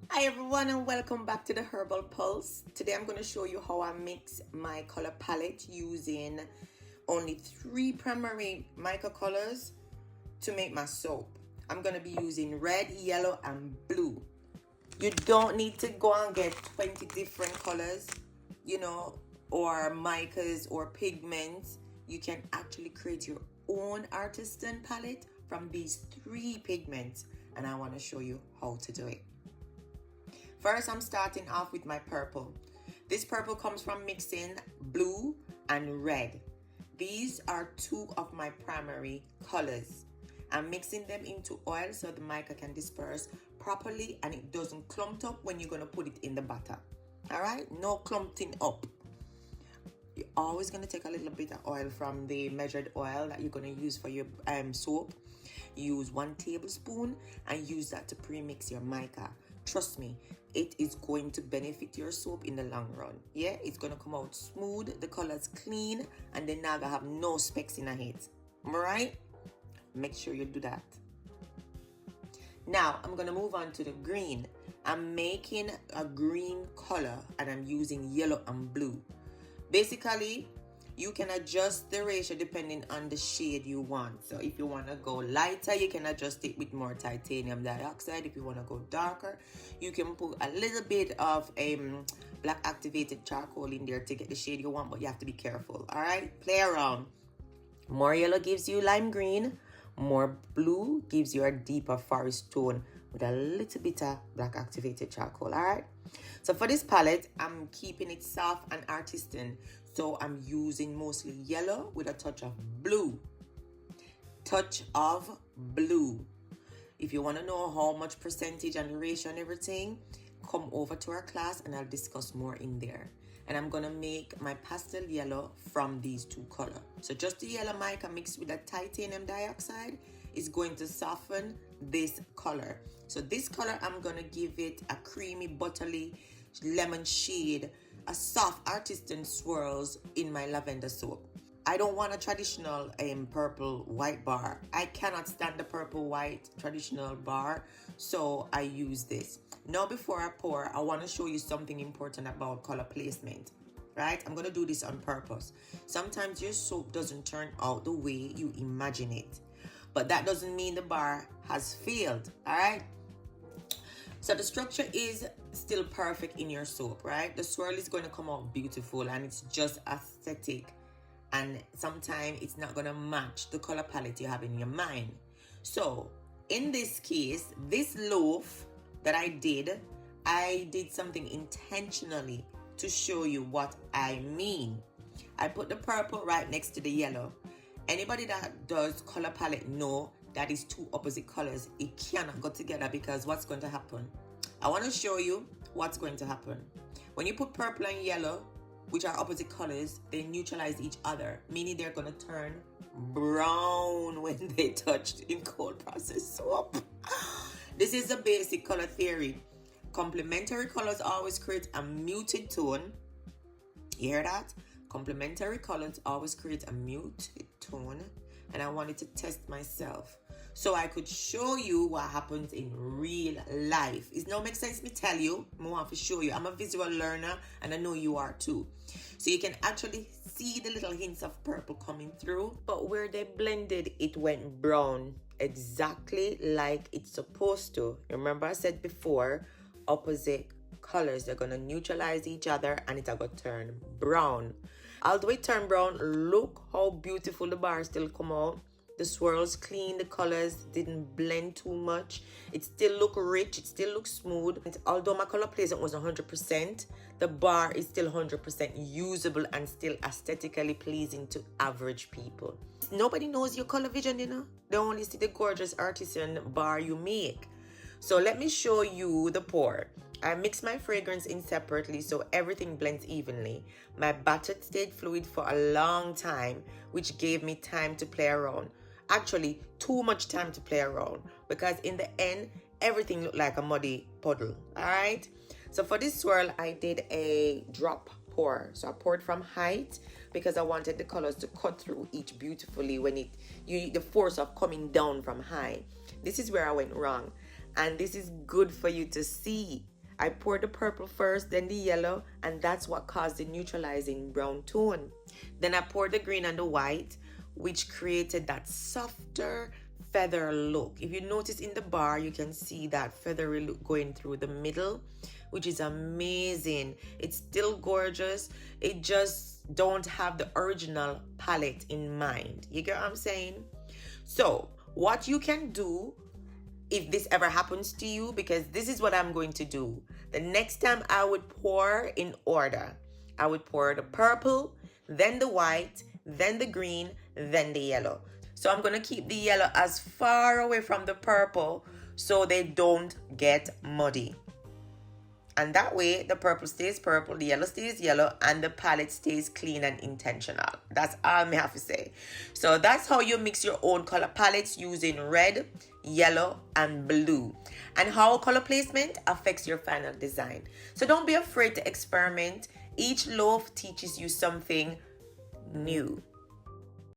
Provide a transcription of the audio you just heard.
Hi everyone and welcome back to the Herbal Pulse. Today I'm going to show you how I mix my color palette using only 3 primary mica colors to make my soap. I'm going to be using red, yellow and blue. You don't need to go and get 20 different colors, or micas or pigments. You can actually create your own artisan palette from these 3 pigments, and I want to show you how to do it. First, I'm starting off with my purple. This purple comes from mixing blue and red. These are 2 of my primary colors. I'm mixing them into oil so the mica can disperse properly and it doesn't clump up when you're going to put it in the batter. Alright, no clumping up. You're always going to take a little bit of oil from the measured oil that you're going to use for your soap. Use 1 tablespoon and use that to pre-mix your mica. Trust me, it is going to benefit your soap in the long run. Yeah, it's going to come out smooth, the color's clean, and then now I have no specks in it. Alright? Make sure you do that. Now, I'm going to move on to the green. I'm making a green color and I'm using yellow and blue. Basically, you can adjust the ratio depending on the shade you want. So if you want to go lighter, you can adjust it with more titanium dioxide. If you want to go darker, you can put a little bit of black activated charcoal in there to get the shade you want, but you have to be careful. All right, play around. More yellow gives you lime green. More blue gives you a deeper forest tone with a little bit of black activated charcoal. All right. So for this palette, I'm keeping it soft and artisan. So I'm using mostly yellow with a touch of blue. Touch of blue. If you want to know how much percentage and ratio and everything, come over to our class and I'll discuss more in there. And I'm going to make my pastel yellow from these 2 colors. So just the yellow mica mixed with the titanium dioxide is going to soften this color. So this color, I'm going to give it a creamy, buttery lemon shade, a soft artisan swirls in my lavender soap. I don't want a traditional purple white bar. I cannot stand the purple white traditional bar, so I use this. Now before I pour, I want to show you something important about color placement. Right? I'm going to do this on purpose. Sometimes your soap doesn't turn out the way you imagine it. But that doesn't mean the bar has failed. Alright? So the structure is still perfect in your soap, right? The swirl is going to come out beautiful and it's just aesthetic. And sometimes it's not going to match the color palette you have in your mind. So in this case, this loaf that I did something intentionally to show you what I mean. I put the purple right next to the yellow. Anybody that does color palette know that is 2 opposite colors. It cannot go together because what's going to happen? I want to show you what's going to happen. When you put purple and yellow, which are opposite colors, they neutralize each other, meaning they're going to turn brown when they touched in cold process soap. This is the basic color theory. Complementary colors always create a muted tone. You hear that? Complementary colors always create a muted tone. And I wanted to test myself so I could show you what happens in real life. It don't make sense me tell you. I want to show you. I'm a visual learner and I know you are too. So you can actually see the little hints of purple coming through. But where they blended, it went brown. Exactly like it's supposed to. Remember I said before, opposite colors, they're going to neutralize each other and it's going to turn brown. Although it turned brown, look how beautiful the bars still come out. The swirls clean, the colors didn't blend too much. It still look rich, it still looks smooth. And although my color placement was 100%, the bar is still 100% usable and still aesthetically pleasing to average people. Nobody knows your color vision, They only see the gorgeous artisan bar you make. So let me show you the pour. I mix my fragrance in separately so everything blends evenly. My batter stayed fluid for a long time, which gave me time to play around. Actually, too much time to play around because in the end, everything looked like a muddy puddle. Alright? So for this swirl, I did a drop pour. So I poured from height because I wanted the colors to cut through each beautifully when you need the force of coming down from high. This is where I went wrong. And this is good for you to see. I poured the purple first, then the yellow, and that's what caused the neutralizing brown tone. Then I poured the green and the white, which created that softer feather look. If you notice in the bar, you can see that feathery look going through the middle, which is amazing. It's still gorgeous. It just don't have the original palette in mind. You get what I'm saying? So what you can do if this ever happens to you, because this is what I'm going to do. The next time I would pour in order. I would pour the purple, then the white, then the green, then the yellow. So I'm going to keep the yellow as far away from the purple so they don't get muddy. And that way, the purple stays purple, the yellow stays yellow, and the palette stays clean and intentional. That's all I have to say. So that's how you mix your own color palettes using red, yellow, and blue. And how color placement affects your final design. So don't be afraid to experiment. Each loaf teaches you something new.